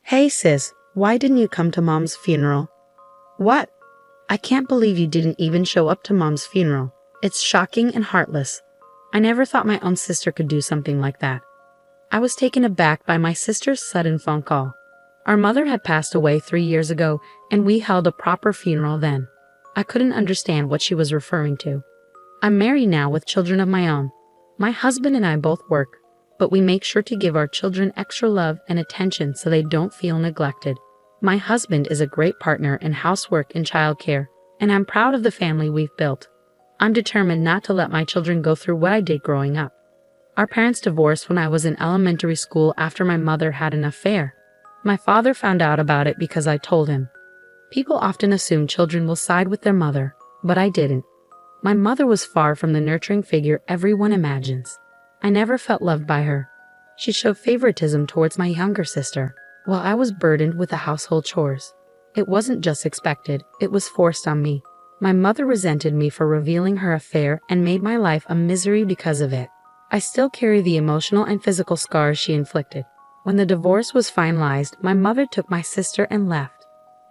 Hey sis, why didn't you come to mom's funeral? What? I can't believe you didn't even show up to mom's funeral. It's shocking and heartless. I never thought my own sister could do something like that. I was taken aback by my sister's sudden phone call. Our mother had passed away 3 years ago, and we held a proper funeral then. I couldn't understand what she was referring to. I'm married now with children of my own. My husband and I both work, but we make sure to give our children extra love and attention so they don't feel neglected. My husband is a great partner in housework and childcare, and I'm proud of the family we've built. I'm determined not to let my children go through what I did growing up. Our parents divorced when I was in elementary school after my mother had an affair. My father found out about it because I told him. People often assume children will side with their mother, but I didn't. My mother was far from the nurturing figure everyone imagines. I never felt loved by her. She showed favoritism towards my younger sister, while I was burdened with the household chores. It wasn't just expected, it was forced on me. My mother resented me for revealing her affair and made my life a misery because of it. I still carry the emotional and physical scars she inflicted. When the divorce was finalized, my mother took my sister and left.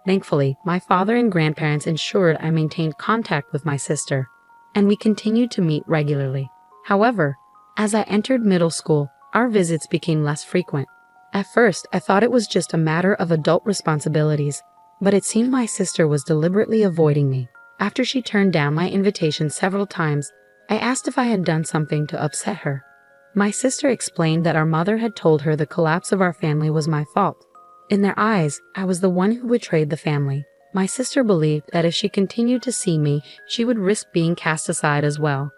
Thankfully, my father and grandparents ensured I maintained contact with my sister, and we continued to meet regularly. However, as I entered middle school, our visits became less frequent. At first, I thought it was just a matter of adult responsibilities, but it seemed my sister was deliberately avoiding me. After she turned down my invitation several times, I asked if I had done something to upset her. My sister explained that our mother had told her the collapse of our family was my fault. In their eyes, I was the one who betrayed the family. My sister believed that if she continued to see me, she would risk being cast aside as well.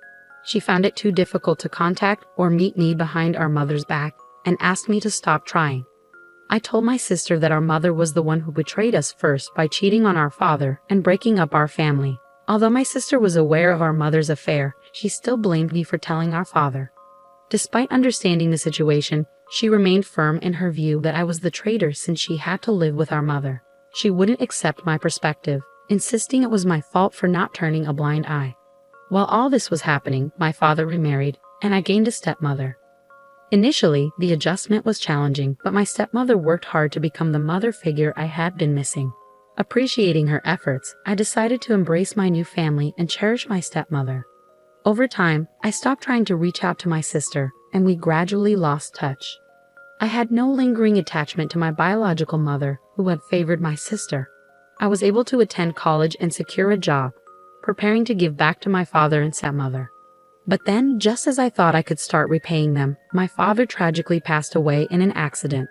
She found it too difficult to contact or meet me behind our mother's back and asked me to stop trying. I told my sister that our mother was the one who betrayed us first by cheating on our father and breaking up our family. Although my sister was aware of our mother's affair, she still blamed me for telling our father. Despite understanding the situation, she remained firm in her view that I was the traitor since she had to live with our mother. She wouldn't accept my perspective, insisting it was my fault for not turning a blind eye. While all this was happening, my father remarried, and I gained a stepmother. Initially, the adjustment was challenging, but my stepmother worked hard to become the mother figure I had been missing. Appreciating her efforts, I decided to embrace my new family and cherish my stepmother. Over time, I stopped trying to reach out to my sister, and we gradually lost touch. I had no lingering attachment to my biological mother, who had favored my sister. I was able to attend college and secure a job, preparing to give back to my father and stepmother. But then, just as I thought I could start repaying them, my father tragically passed away in an accident.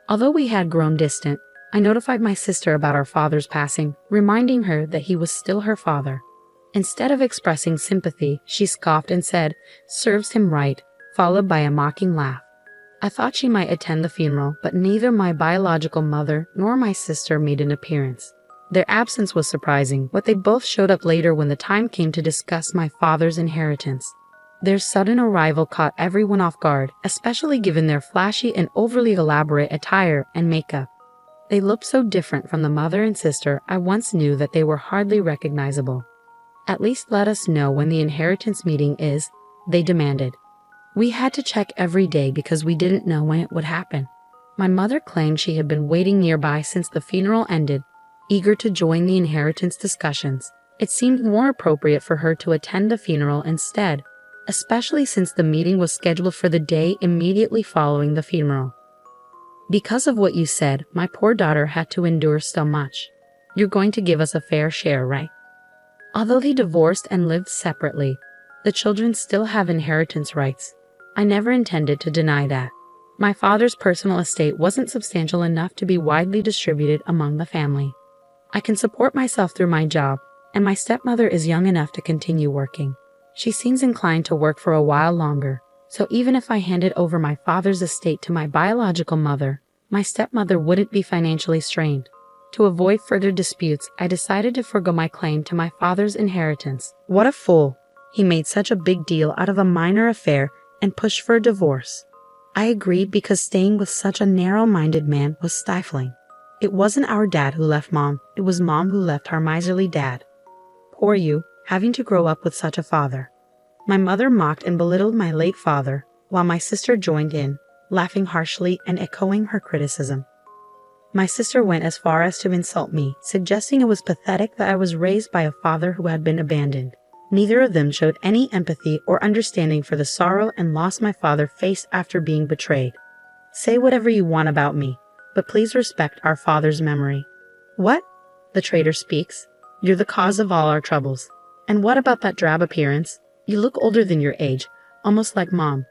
Although we had grown distant, I notified my sister about our father's passing, reminding her that he was still her father. Instead of expressing sympathy, she scoffed and said, "Serves him right," followed by a mocking laugh. I thought she might attend the funeral, but neither my biological mother nor my sister made an appearance. Their absence was surprising, but they both showed up later when the time came to discuss my father's inheritance. Their sudden arrival caught everyone off guard, especially given their flashy and overly elaborate attire and makeup. They looked so different from the mother and sister I once knew that they were hardly recognizable. "At least let us know when the inheritance meeting is," they demanded. We had to check every day because we didn't know when it would happen. My mother claimed she had been waiting nearby since the funeral ended, eager to join the inheritance discussions. It seemed more appropriate for her to attend the funeral instead, especially since the meeting was scheduled for the day immediately following the funeral. "Because of what you said, my poor daughter had to endure so much. You're going to give us a fair share, right?" Although they divorced and lived separately, the children still have inheritance rights. I never intended to deny that. My father's personal estate wasn't substantial enough to be widely distributed among the family. I can support myself through my job, and my stepmother is young enough to continue working. She seems inclined to work for a while longer, so even if I handed over my father's estate to my biological mother, my stepmother wouldn't be financially strained. To avoid further disputes, I decided to forgo my claim to my father's inheritance. What a fool! He made such a big deal out of a minor affair and pushed for a divorce. I agreed because staying with such a narrow-minded man was stifling. It wasn't our dad who left Mom, it was Mom who left our miserly dad. Poor you, having to grow up with such a father. My mother mocked and belittled my late father, while my sister joined in, laughing harshly and echoing her criticism. My sister went as far as to insult me, suggesting it was pathetic that I was raised by a father who had been abandoned. Neither of them showed any empathy or understanding for the sorrow and loss my father faced after being betrayed. Say whatever you want about me, but please respect our father's memory. What? The traitor speaks. You're the cause of all our troubles. And what about that drab appearance? You look older than your age, almost like Mom.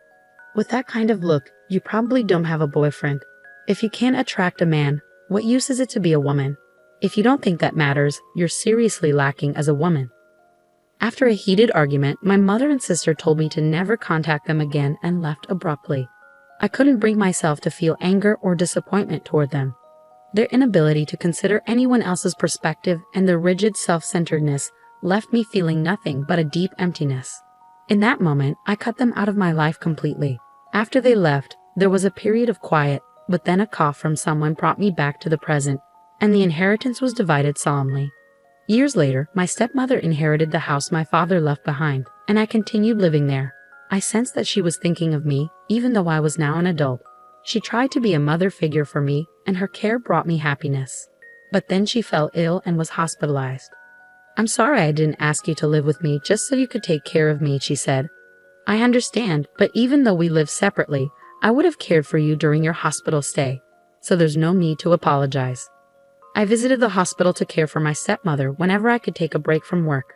With that kind of look, you probably don't have a boyfriend. If you can't attract a man, what use is it to be a woman? If you don't think that matters, you're seriously lacking as a woman. After a heated argument, my mother and sister told me to never contact them again and left abruptly. I couldn't bring myself to feel anger or disappointment toward them. Their inability to consider anyone else's perspective and their rigid self-centeredness left me feeling nothing but a deep emptiness. In that moment, I cut them out of my life completely. After they left, there was a period of quiet, but then a cough from someone brought me back to the present, and the inheritance was divided solemnly. Years later, my stepmother inherited the house my father left behind, and I continued living there. I sensed that she was thinking of me, even though I was now an adult. She tried to be a mother figure for me, and her care brought me happiness. But then she fell ill and was hospitalized. I'm sorry I didn't ask you to live with me just so you could take care of me, she said. I understand, but even though we live separately, I would have cared for you during your hospital stay, so there's no need to apologize. I visited the hospital to care for my stepmother whenever I could take a break from work.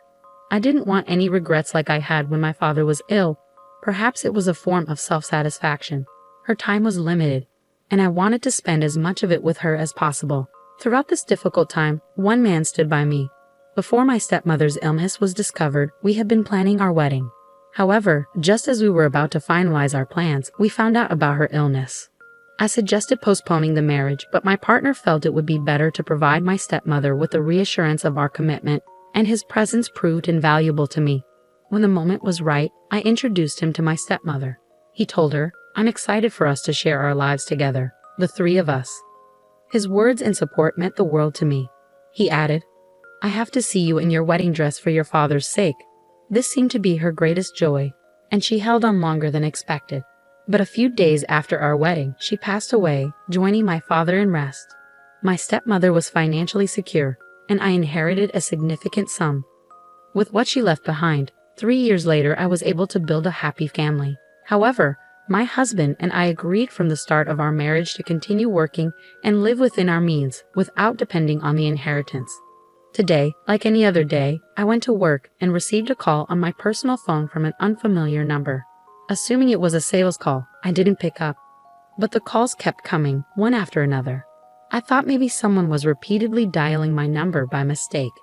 I didn't want any regrets like I had when my father was ill. Perhaps it was a form of self-satisfaction. Her time was limited, and I wanted to spend as much of it with her as possible. Throughout this difficult time, one man stood by me. Before my stepmother's illness was discovered, we had been planning our wedding. However, just as we were about to finalize our plans, we found out about her illness. I suggested postponing the marriage, but my partner felt it would be better to provide my stepmother with the reassurance of our commitment, and his presence proved invaluable to me. When the moment was right, I introduced him to my stepmother. He told her, "I'm excited for us to share our lives together, the three of us." His words and support meant the world to me. He added, "I have to see you in your wedding dress for your father's sake." This seemed to be her greatest joy, and she held on longer than expected. But a few days after our wedding, she passed away, joining my father in rest. My stepmother was financially secure, and I inherited a significant sum. With what she left behind, 3 years later I was able to build a happy family. However, my husband and I agreed from the start of our marriage to continue working and live within our means without depending on the inheritance. Today, like any other day, I went to work and received a call on my personal phone from an unfamiliar number. Assuming it was a sales call, I didn't pick up. But the calls kept coming, one after another. I thought maybe someone was repeatedly dialing my number by mistake.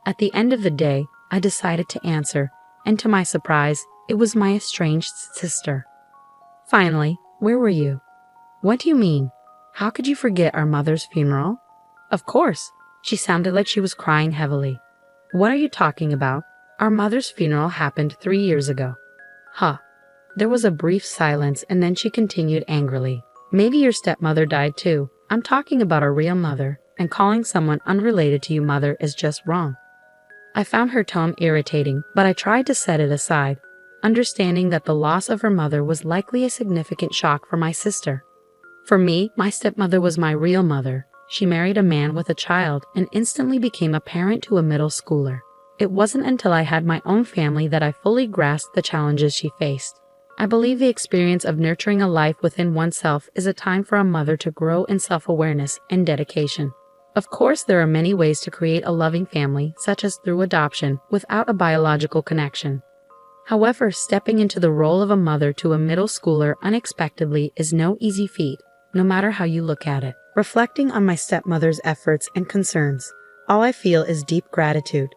At the end of the day, I decided to answer, and to my surprise, it was my estranged sister. Finally, where were you? What do you mean? How could you forget our mother's funeral? Of course. She sounded like she was crying heavily. What are you talking about? Our mother's funeral happened 3 years ago. Huh. There was a brief silence, and then she continued angrily. Maybe your stepmother died too. I'm talking about a real mother, and calling someone unrelated to you mother is just wrong. I found her tone irritating, but I tried to set it aside, understanding that the loss of her mother was likely a significant shock for my sister. For me, my stepmother was my real mother. She married a man with a child and instantly became a parent to a middle schooler. It wasn't until I had my own family that I fully grasped the challenges she faced. I believe the experience of nurturing a life within oneself is a time for a mother to grow in self-awareness and dedication. Of course, there are many ways to create a loving family, such as through adoption, without a biological connection. However, stepping into the role of a mother to a middle schooler unexpectedly is no easy feat, no matter how you look at it. Reflecting on my stepmother's efforts and concerns, all I feel is deep gratitude.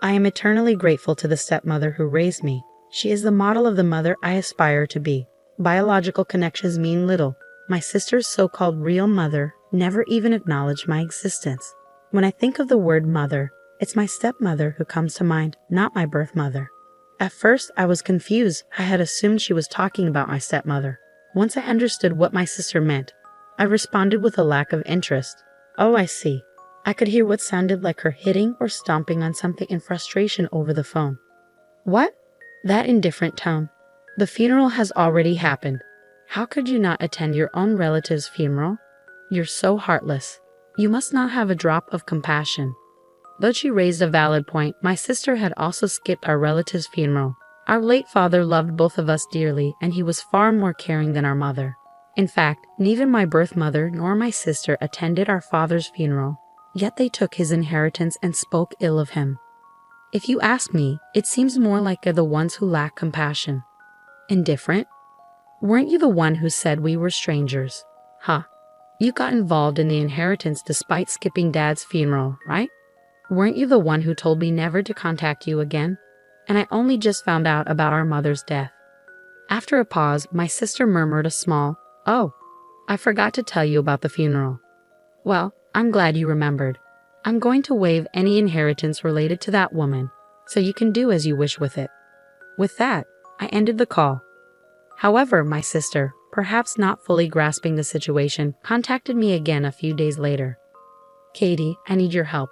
I am eternally grateful to the stepmother who raised me. She is the model of the mother I aspire to be. Biological connections mean little. My sister's so-called real mother never even acknowledged my existence. When I think of the word mother, it's my stepmother who comes to mind, not my birth mother. At first, I was confused. I had assumed she was talking about my stepmother. Once I understood what my sister meant, I responded with a lack of interest. Oh, I see. I could hear what sounded like her hitting or stomping on something in frustration over the phone. What? That indifferent tone. The funeral has already happened. How could you not attend your own relative's funeral? You're so heartless. You must not have a drop of compassion. Though she raised a valid point, my sister had also skipped our relative's funeral. Our late father loved both of us dearly, and he was far more caring than our mother. In fact, neither my birth mother nor my sister attended our father's funeral, yet they took his inheritance and spoke ill of him. If you ask me, it seems more like they're the ones who lack compassion. Indifferent? Weren't you the one who said we were strangers? Huh. You got involved in the inheritance despite skipping Dad's funeral, right? Weren't you the one who told me never to contact you again? And I only just found out about our mother's death. After a pause, my sister murmured a small, "Oh, I forgot to tell you about the funeral." Well, I'm glad you remembered. I'm going to waive any inheritance related to that woman, so you can do as you wish with it. With that, I ended the call. However, my sister, perhaps not fully grasping the situation, contacted me again a few days later. "Katie, I need your help.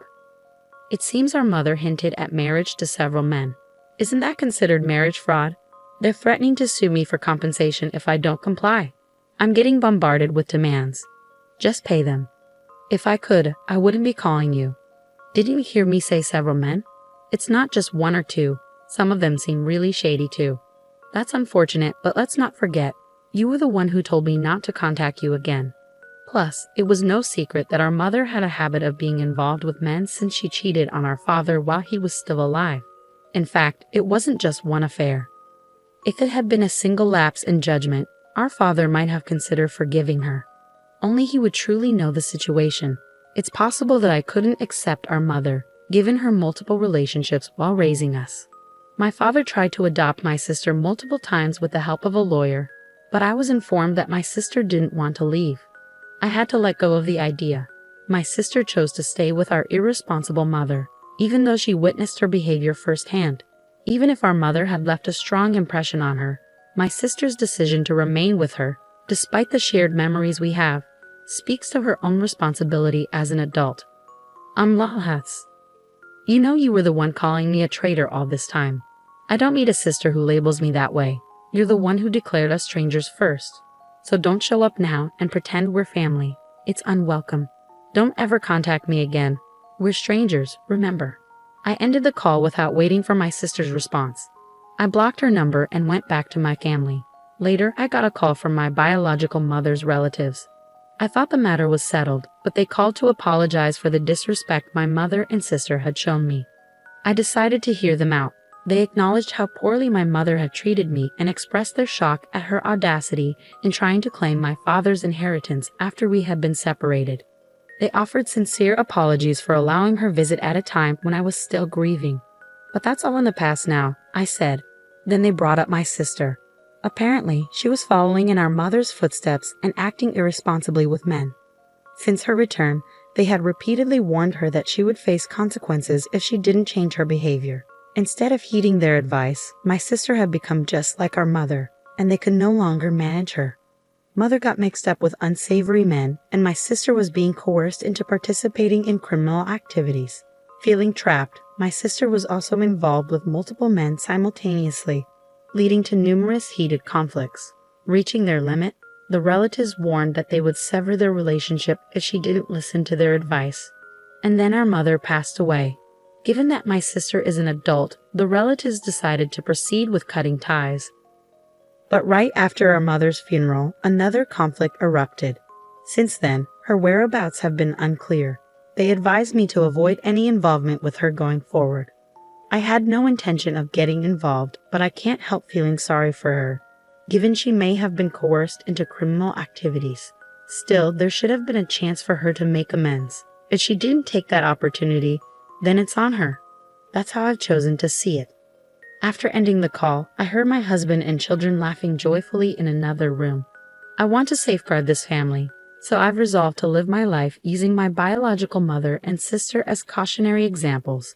It seems our mother hinted at marriage to several men. Isn't that considered marriage fraud? They're threatening to sue me for compensation if I don't comply. I'm getting bombarded with demands. Just pay them. If I could, I wouldn't be calling you. Didn't you hear me say several men? It's not just one or two. Some of them seem really shady too. That's unfortunate, but let's not forget, you were the one who told me not to contact you again. Plus, it was no secret that our mother had a habit of being involved with men since she cheated on our father while he was still alive. In fact, it wasn't just one affair. If it had been a single lapse in judgment, our father might have considered forgiving her. Only he would truly know the situation. It's possible that I couldn't accept our mother, given her multiple relationships while raising us. My father tried to adopt my sister multiple times with the help of a lawyer, but I was informed that my sister didn't want to leave. I had to let go of the idea. My sister chose to stay with our irresponsible mother, even though she witnessed her behavior firsthand. Even if our mother had left a strong impression on her, my sister's decision to remain with her, despite the shared memories we have, speaks to her own responsibility as an adult. Lahas. You know you were the one calling me a traitor all this time. I don't need a sister who labels me that way. You're the one who declared us strangers first. So don't show up now and pretend we're family. It's unwelcome. Don't ever contact me again. We're strangers, remember. I ended the call without waiting for my sister's response. I blocked her number and went back to my family. Later, I got a call from my biological mother's relatives. I thought the matter was settled, but they called to apologize for the disrespect my mother and sister had shown me. I decided to hear them out. They acknowledged how poorly my mother had treated me and expressed their shock at her audacity in trying to claim my father's inheritance after we had been separated. They offered sincere apologies for allowing her visit at a time when I was still grieving. But that's all in the past now, I said. Then they brought up my sister. Apparently, she was following in our mother's footsteps and acting irresponsibly with men. Since her return, they had repeatedly warned her that she would face consequences if she didn't change her behavior. Instead of heeding their advice, my sister had become just like our mother, and they could no longer manage her. Mother got mixed up with unsavory men, and my sister was being coerced into participating in criminal activities. Feeling trapped, my sister was also involved with multiple men simultaneously, leading to numerous heated conflicts. Reaching their limit, the relatives warned that they would sever their relationship if she didn't listen to their advice. And then our mother passed away. Given that my sister is an adult, the relatives decided to proceed with cutting ties. But right after our mother's funeral, another conflict erupted. Since then, her whereabouts have been unclear. They advised me to avoid any involvement with her going forward. I had no intention of getting involved, but I can't help feeling sorry for her, given she may have been coerced into criminal activities. Still, there should have been a chance for her to make amends. If she didn't take that opportunity, then it's on her. That's how I've chosen to see it. After ending the call, I heard my husband and children laughing joyfully in another room. I want to safeguard this family, so I've resolved to live my life using my biological mother and sister as cautionary examples.